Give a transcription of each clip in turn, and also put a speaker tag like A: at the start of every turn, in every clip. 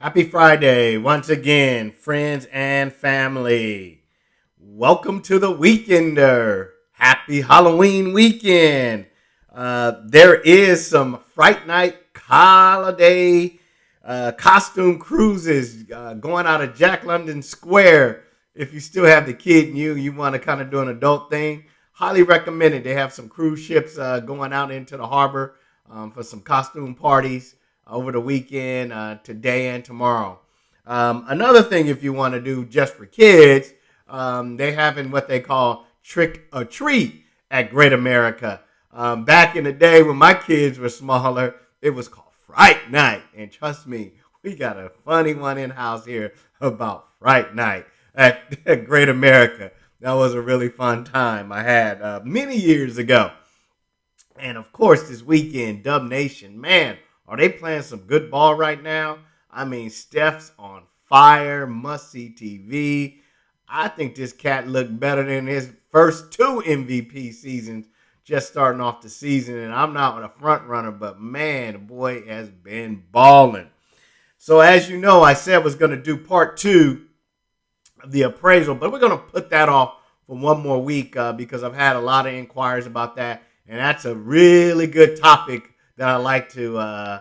A: Happy Friday once again, friends and family. Welcome to the Weekender. Happy Halloween weekend. There is some Fright Night holiday costume cruises going out of Jack London Square. If you still have the kid and you want to kind of do an adult thing, highly recommend it. They have some cruise ships going out into the harbor for some costume parties over the weekend, today and tomorrow. Another thing, if you want to do just for kids, they having what they call trick or treat at Great America. Back in the day when my kids were smaller, it was called Fright Night. And trust me, we got a funny one in house here about Fright Night at Great America. That was a really fun time I had many years ago. And of course, this weekend, Dub Nation, man, are they playing some good ball right now? I mean, Steph's on fire, must see TV. I think this cat looked better than his first two MVP seasons, just starting off the season. And I'm not a front runner, but man, the boy has been balling. So, as you know, I said I was going to do part two of the appraisal, but we're going to put that off for one more week because I've had a lot of inquiries about that. And that's a really good topic that I like to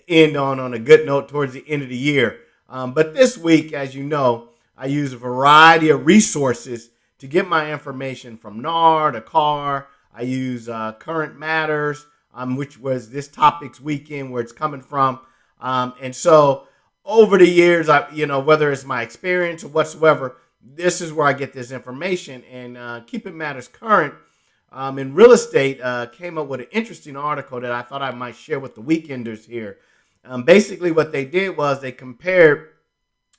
A: end on a good note towards the end of the year. But this week, as you know, I use a variety of resources to get my information from NAR to CAR. I use Current Matters, which was this topic's weekend where it's coming from. And so over the years, whether it's my experience or whatsoever, this is where I get this information. And Keeping Matters Current in real estate came up with an interesting article that I thought I might share with the weekenders here. Basically, what they did was they compared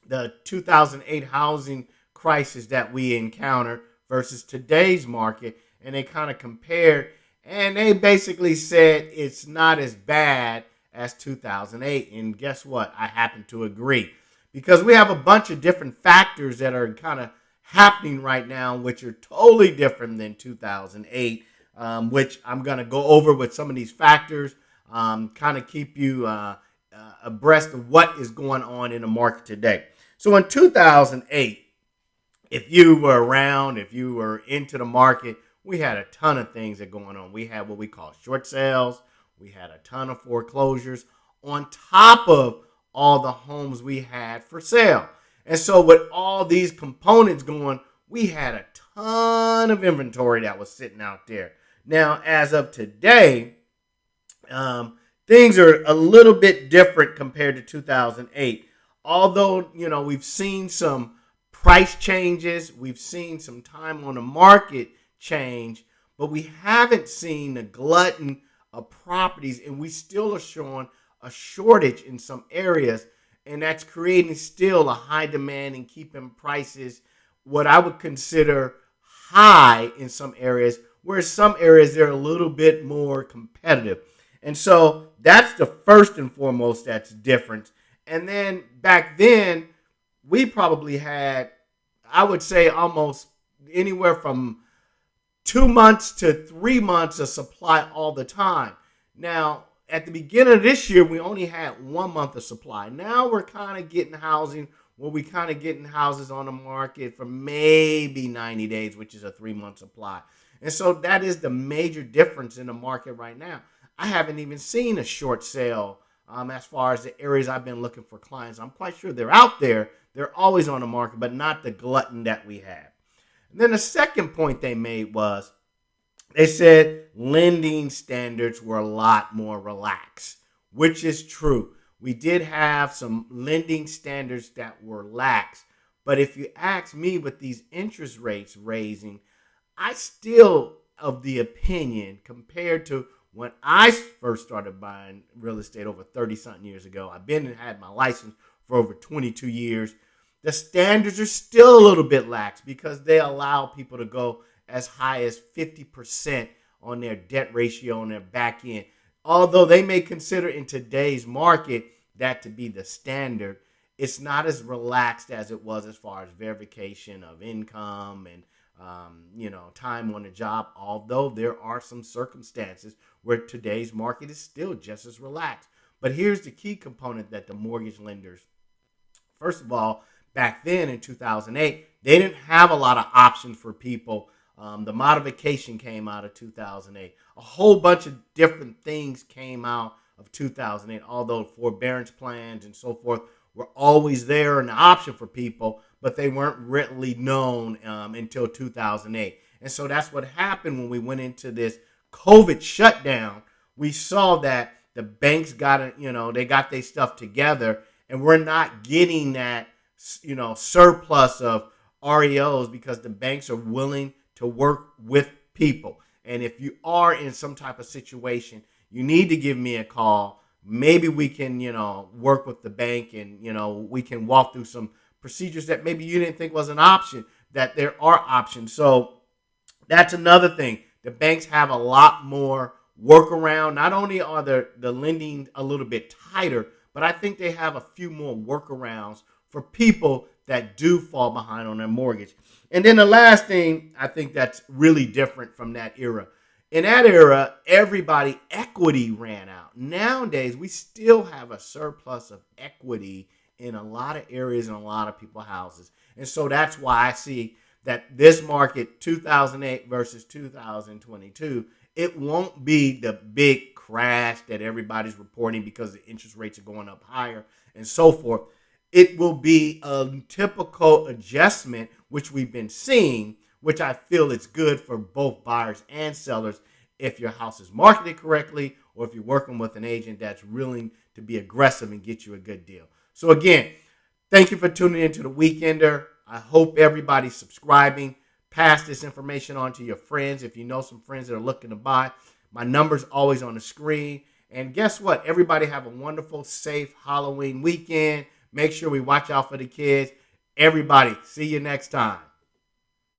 A: the 2008 housing crisis that we encountered versus today's market, and they kind of compared, and they basically said it's not as bad as 2008. And guess what? I happen to agree because we have a bunch of different factors that are kind of happening right now, which are totally different than 2008, which I'm going to go over with some of these factors, kind of keep you abreast of what is going on in the market today. So in 2008, if you were around, if you were into the market, we had a ton of things that going on. We had what we call short sales. We had a ton of foreclosures on top of all the homes we had for sale. And so with all these components going, we had a ton of inventory that was sitting out there. Now, as of today, things are a little bit different compared to 2008. Although, we've seen some price changes, we've seen some time on the market change, but we haven't seen the glutton of properties, and we still are showing a shortage in some areas, and that's creating still a high demand and keeping prices what I would consider high in some areas, whereas some areas they're a little bit more competitive. And so that's the first and foremost that's different. And then back then, we probably had, I would say, almost anywhere from 2 months to 3 months of supply all the time. Now, at the beginning of this year, we only had 1 month of supply. Now we're kind of getting housing where we kind of getting houses on the market for maybe 90 days, which is a 3 month supply. And so that is the major difference in the market right now. I haven't even seen a short sale as far as the areas I've been looking for clients. I'm quite sure they're out there. They're always on the market, but not the glutton that we have. And then the second point they made was they said lending standards were a lot more relaxed, which is true. We did have some lending standards that were lax. But if you ask me, with these interest rates raising, I still of the opinion, compared to when I first started buying real estate over 30 something years ago, I've been and had my license for over 22 years. The standards are still a little bit lax because they allow people to go as high as 50% on their debt ratio on their back end. Although they may consider in today's market that to be the standard, it's not as relaxed as it was as far as verification of income and time on the job. Although there are some circumstances where today's market is still just as relaxed. But here's the key component that the mortgage lenders First of all, back then in 2008, they didn't have a lot of options for people. The modification came out of 2008. A whole bunch of different things came out of 2008, although forbearance plans and so forth were always there and an option for people, but they weren't really known until 2008. And so that's what happened when we went into this COVID shutdown. We saw that the banks got it, they got their stuff together, and we're not getting that, surplus of REOs because the banks are willing to work with people. And if you are in some type of situation, you need to give me a call. Maybe we can, work with the bank and, we can walk through some procedures that maybe you didn't think was an option, that there are options. So that's another thing. The banks have a lot more workaround. Not only are the lending a little bit tighter, but I think they have a few more workarounds for people that do fall behind on their mortgage. And then the last thing I think that's really different from that era. In that era, everybody equity ran out. Nowadays, we still have a surplus of equity in a lot of areas and a lot of people's houses. And so that's why I see that this market, 2008 versus 2022, it won't be the big crash that everybody's reporting because the interest rates are going up higher and so forth. It will be a typical adjustment, which we've been seeing, which I feel is good for both buyers and sellers if your house is marketed correctly or if you're working with an agent that's willing to be aggressive and get you a good deal. So again, thank you for tuning into The Weekender. I hope everybody's subscribing. Pass this information on to your friends. If you know some friends that are looking to buy, my number's always on the screen. And guess what? Everybody have a wonderful, safe Halloween weekend. Make sure we watch out for the kids. Everybody, see you next time.